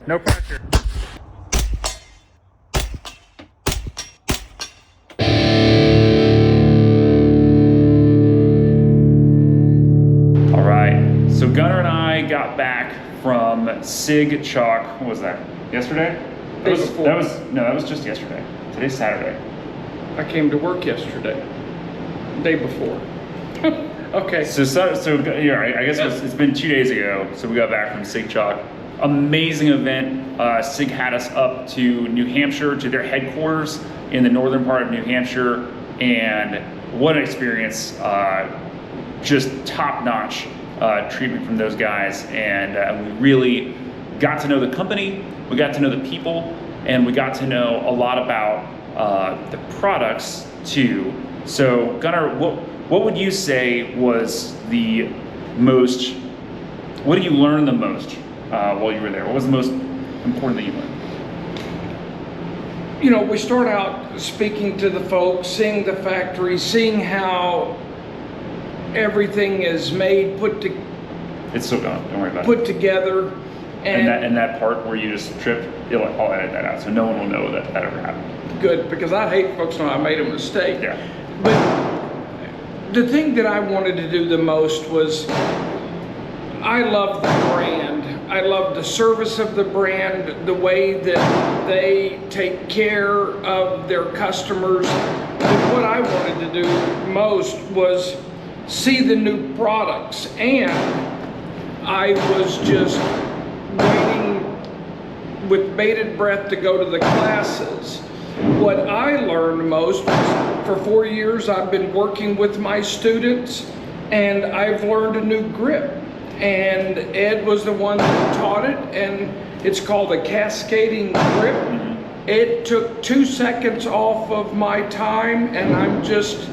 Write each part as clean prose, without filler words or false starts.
No pressure. All right, so Gunnar and I got back from Sig Chalk. What was that? Yesterday? Day before. That was just yesterday. Today's Saturday. I came to work yesterday. Day before. Okay. So yeah, I guess it's been 2 days ago. So we got back from Sig Chalk. Amazing event. Sig had us up to New Hampshire, to their headquarters in the northern part of New Hampshire, and what an experience! Just top-notch treatment from those guys, and we really got to know the company. We got to know the people, and we got to know a lot about the products too. So, Gunnar, what would you say was the most? What did you learn the most while you were there? What was the most important that you learned? You know, we start out speaking to the folks, seeing the factory, seeing how everything is made, It's still gone. Don't worry about put together, And that part where you just tripped, I'll edit that out, so no one will know that ever happened. good, because I hate folks know I made a mistake. Yeah. But the thing that I wanted to do the most was, I love the brand. I love the service of the brand, the way that they take care of their customers. But what I wanted to do most was see the new products, and I was just waiting with bated breath to go to the classes. What I learned most was, for 4 years I've been working with my students, and I've learned a new grip. And Ed was the one that taught it, and it's called a cascading grip. It took 2 seconds off of my time, and I'm just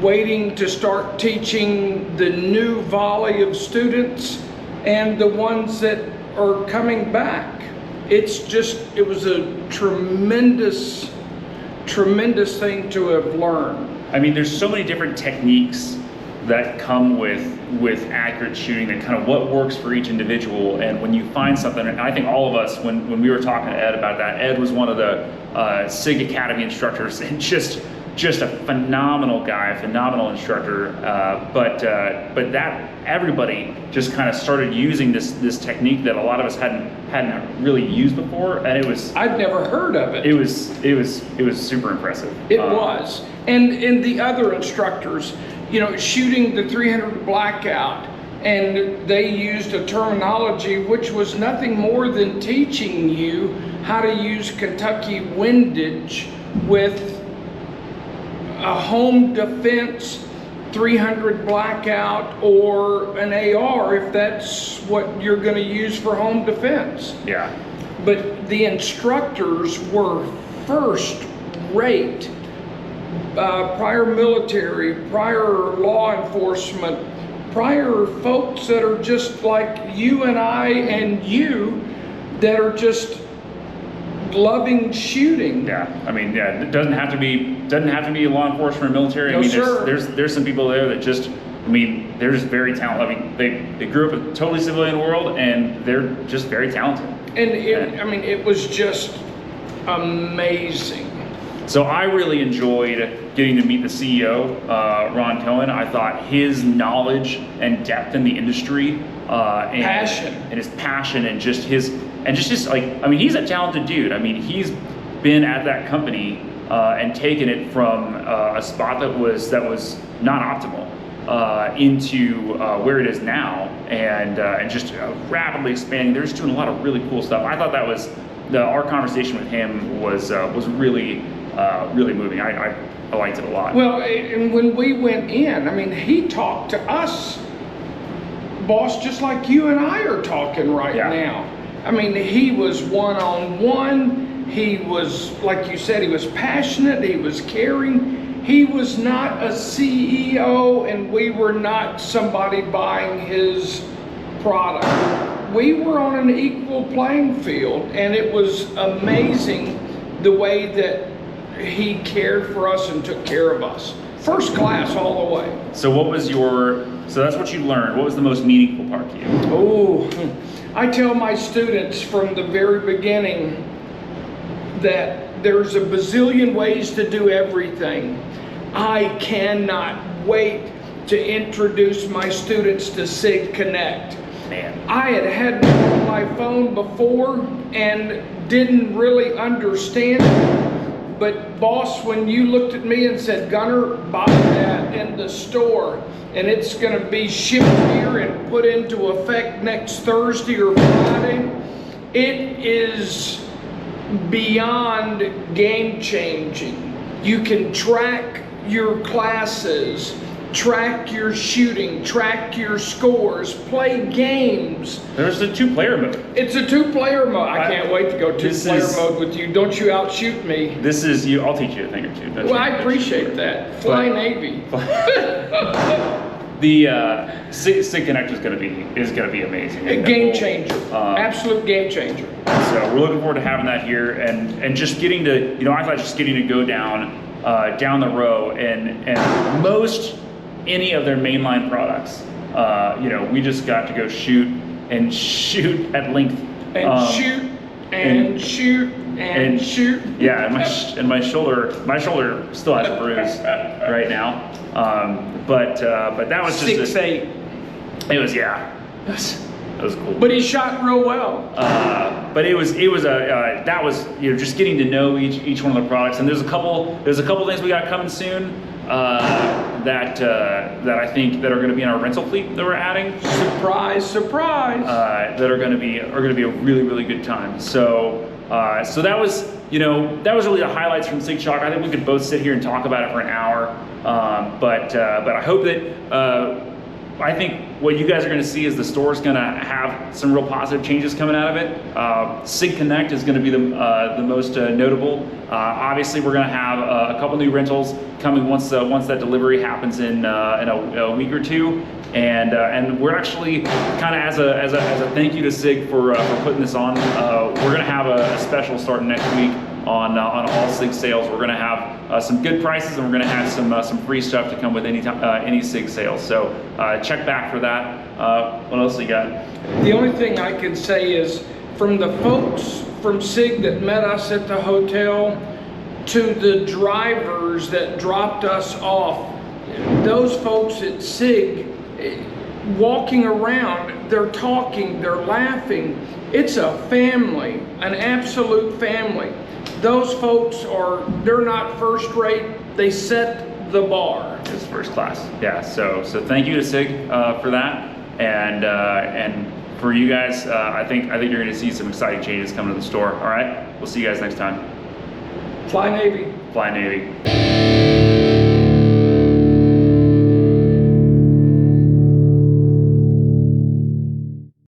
waiting to start teaching the new volley of students and the ones that are coming back. It was a tremendous thing to have learned. I mean, there's so many different techniques that come with accurate shooting, that kind of what works for each individual. And when you find something, and I think all of us, when we were talking to Ed about that, Ed was one of the SIG Academy instructors, and just a phenomenal guy, a phenomenal instructor. But that everybody just kind of started using this technique that a lot of us hadn't really used before, and I'd never heard of it. It was super impressive. It was, and the other instructors, you know, shooting the 300 blackout, and they used a terminology which was nothing more than teaching you how to use Kentucky windage with a home defense 300 blackout or an AR, if that's what you're going to use for home defense. Yeah. But the instructors were first rate. Prior military, prior law enforcement, prior folks that are just like you and I and you, that are just loving shooting. Yeah, I mean, yeah, it doesn't have to be law enforcement or military. No, I mean, sir. there's some people there that just, I mean, they're just very talented. I mean, they grew up in a totally civilian world, and they're just very talented. And it was just amazing. So I really enjoyed getting to meet the CEO, Ron Cohen. I thought his knowledge and depth in the industry, and his passion, and just his like, I mean, he's a talented dude. I mean, he's been at that company and taken it from a spot that was not optimal into where it is now, and just rapidly expanding. They're just doing a lot of really cool stuff. I thought that was our conversation with him was really moving. I liked it a lot. Well, and when we went in, I mean, he talked to us, boss, just like you and I are talking right now. I mean, he was one-on-one. He was, like you said, he was passionate. He was caring. He was not a CEO, and we were not somebody buying his product. We were on an equal playing field, and it was amazing the way that he cared for us and took care of us. First class all the way. So so that's what you learned. What was the most meaningful part to you? Oh, I tell my students from the very beginning that there's a bazillion ways to do everything. I cannot wait to introduce my students to Sig Connect. Man. I had it on my phone before and didn't really understand it. But boss, when you looked at me and said, Gunner, buy that in the store and it's gonna be shipped here and put into effect next Thursday or Friday, it is beyond game changing. You can track your classes, track your shooting, track your scores, play games. There's a 2-player mode. It's a 2-player mode. I can't wait to go 2-player mode with you. Don't you outshoot me. This is you. I'll teach you a thing or two. Well, I appreciate that. Fly Navy. The Sig Connect is going to be amazing. A game changer. Absolute game changer. So we're looking forward to having that here and just getting to, I thought just getting to go down the row and most any of their mainline products. We just got to go shoot at length. And shoot and shoot and shoot. Yeah, and my shoulder still has a bruise right now. But that was just 6'8". It was that was cool. But he shot real well. But it was that was just getting to know each one of the products. And there's a couple things we got coming soon that I think that are going to be in our rental fleet that we're adding. Surprise, surprise. That are going to be a really, really good time. So that was really the highlights from Sig Chalk. I think we could both sit here and talk about it for an hour. But I hope that I think what you guys are going to see is the store is going to have some real positive changes coming out of it. Sig Connect is going to be the most notable. Obviously, we're going to have a couple new rentals coming once that delivery happens in a week or two. And we're actually kind of as a thank you to Sig for putting this on. We're going to have a special starting next week on all Sig sales. We're going to have some good prices, and we're going to have some free stuff to come with any Sig sales. So check back for that. What else you got? The only thing I can say is from the folks from Sig that met us at the hotel to the drivers that dropped us off, those folks at Sig, walking around, they're talking, they're laughing. It's a family, an absolute family. Those folks they're not first rate, they set the bar. It's first class. Yeah, so thank you to Sig for that. And for you guys, I think you're going to see some exciting changes coming to the store. All right, we'll see you guys next time. Fly Navy. Fly Navy.